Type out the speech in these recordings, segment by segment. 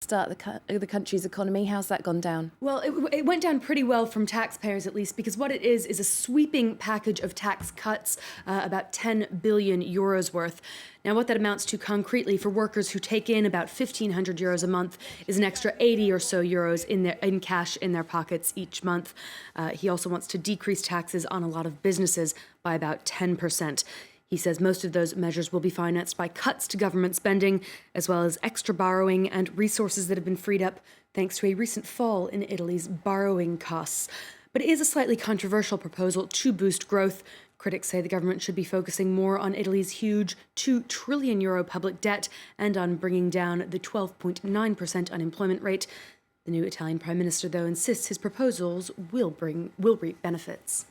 kickstart the country's economy. How's that gone down? Well, it went down pretty well from taxpayers, at least, because what it is a sweeping package of tax cuts, about 10 billion euros worth. Now, what that amounts to concretely for workers who take in about 1,500 euros a month is an extra 80 or so euros in cash in their pockets each month. He also wants to decrease taxes on a lot of businesses by about 10%. He says most of those measures will be financed by cuts to government spending, as well as extra borrowing and resources that have been freed up thanks to a recent fall in Italy's borrowing costs. But it is a slightly controversial proposal to boost growth. Critics say the government should be focusing more on Italy's huge €2 trillion public debt and on bringing down the 12.9% unemployment rate. The new Italian Prime Minister, though, insists his proposals will reap benefits.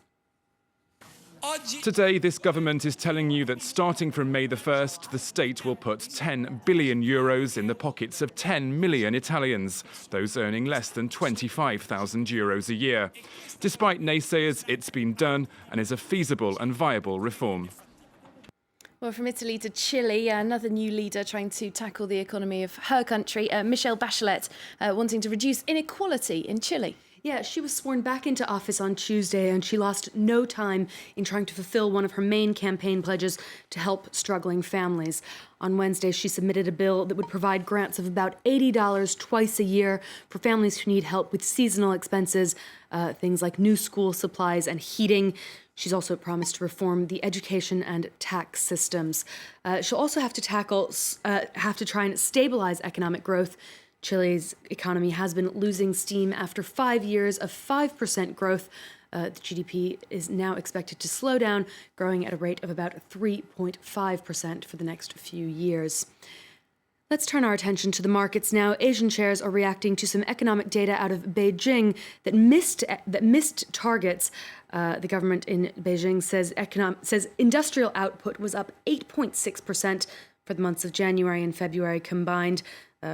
Today, this government is telling you that starting from May the 1st, the state will put 10 billion euros in the pockets of 10 million Italians, those earning less than 25,000 euros a year. Despite naysayers, it's been done and is a feasible and viable reform. Well, from Italy to Chile, another new leader trying to tackle the economy of her country, Michelle Bachelet, wanting to reduce inequality in Chile. Yeah, she was sworn back into office on Tuesday, and she lost no time in trying to fulfill one of her main campaign pledges to help struggling families. On Wednesday, she submitted a bill that would provide grants of about $80 twice a year for families who need help with seasonal expenses, things like new school supplies and heating. She's also promised to reform the education and tax systems. She'll also have to try and stabilize economic growth. Chile's economy has been losing steam after 5 years of 5% growth. The GDP is now expected to slow down, growing at a rate of about 3.5% for the next few years. Let's turn our attention to the markets now. Asian shares are reacting to some economic data out of Beijing that missed targets. The government in Beijing says industrial output was up 8.6% for the months of January and February combined.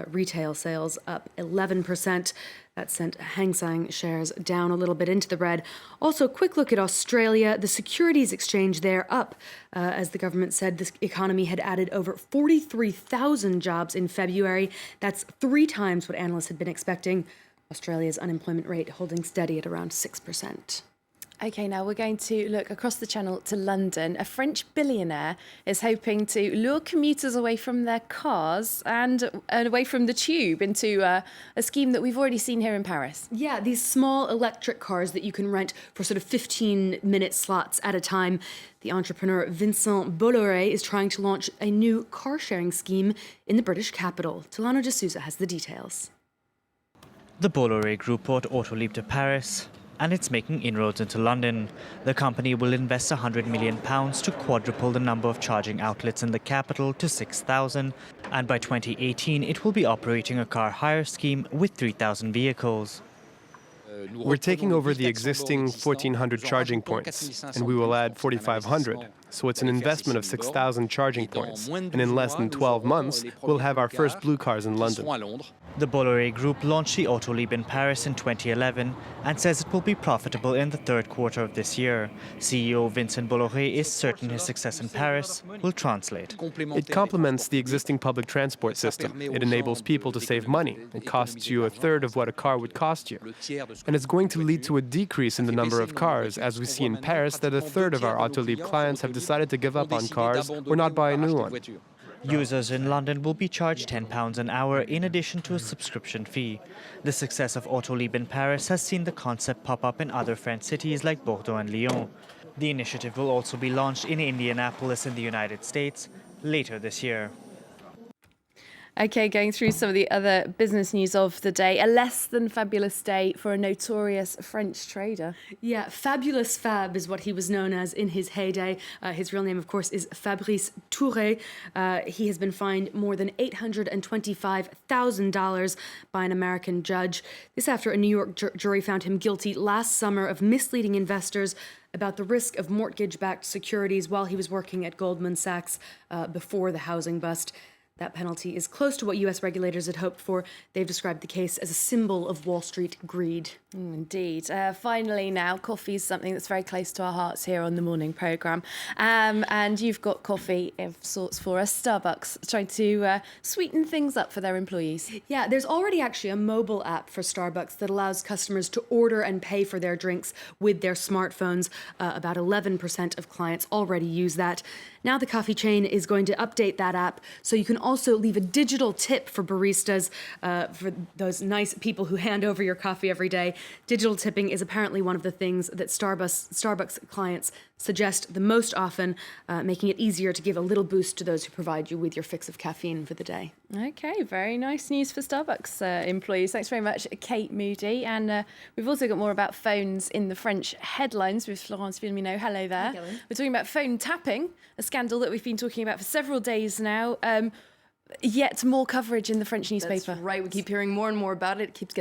Retail sales up 11%. That sent Hang Seng shares down a little bit into the red. Also, quick look at Australia. The securities exchange there up. As the government said, this economy had added over 43,000 jobs in February. That's 3 times what analysts had been expecting. Australia's unemployment rate holding steady at around 6%. OK, now we're going to look across the channel to London. A French billionaire is hoping to lure commuters away from their cars and away from the tube into a scheme that we've already seen here in Paris. Yeah, these small electric cars that you can rent for sort of 15-minute slots at a time. The entrepreneur Vincent Bolloré is trying to launch a new car-sharing scheme in the British capital. Tolano de Souza has the details. The Bolloré Group brought Autoliv to Paris, and it's making inroads into London. The company will invest £100 million to quadruple the number of charging outlets in the capital to 6,000, and by 2018 it will be operating a car hire scheme with 3,000 vehicles. We're taking over the existing 1,400 charging points, and we will add 4,500. So it's an investment of 6,000 charging points, and in less than 12 months, we'll have our first blue cars in London. The Bolloré Group launched the Autoliv in Paris in 2011 and says it will be profitable in the third quarter of this year. CEO Vincent Bolloré is certain his success in Paris will translate. It complements the existing public transport system. It enables people to save money. It costs you a third of what a car would cost you. And it's going to lead to a decrease in the number of cars, as we see in Paris that a third of our Autoliv clients have decided to give up on cars or not buy a new one. Users in London will be charged £10 an hour in addition to a subscription fee. The success of Autoliv in Paris has seen the concept pop up in other French cities like Bordeaux and Lyon. The initiative will also be launched in Indianapolis in the United States later this year. OK, going through some of the other business news of the day. A less than fabulous day for a notorious French trader. Yeah, Fabulous Fab is what he was known as in his heyday. His real name, of course, is Fabrice Touré. He has been fined more than $825,000 by an American judge. This after a New York jury found him guilty last summer of misleading investors about the risk of mortgage-backed securities while he was working at Goldman Sachs before the housing bust. That penalty is close to what U.S. regulators had hoped for. They've described the case as a symbol of Wall Street greed. Indeed. Finally now, coffee is something that's very close to our hearts here on the morning programme. And you've got coffee of sorts for us. Starbucks trying to sweeten things up for their employees. Yeah, there's already actually a mobile app for Starbucks that allows customers to order and pay for their drinks with their smartphones. About 11% of clients already use that. Now the coffee chain is going to update that app so you can also leave a digital tip for baristas, for those nice people who hand over your coffee every day. Digital tipping is apparently one of the things that Starbucks clients suggest the most often, making it easier to give a little boost to those who provide you with your fix of caffeine for the day. Okay, very nice news for Starbucks employees. Thanks very much, Kate Moody. And we've also got more about phones in the French headlines with Florence Villemino. Hello there. We're talking about phone tapping, a scandal that we've been talking about for several days now. Yet more coverage in the French newspaper. That's right. We keep hearing more and more about it. It keeps getting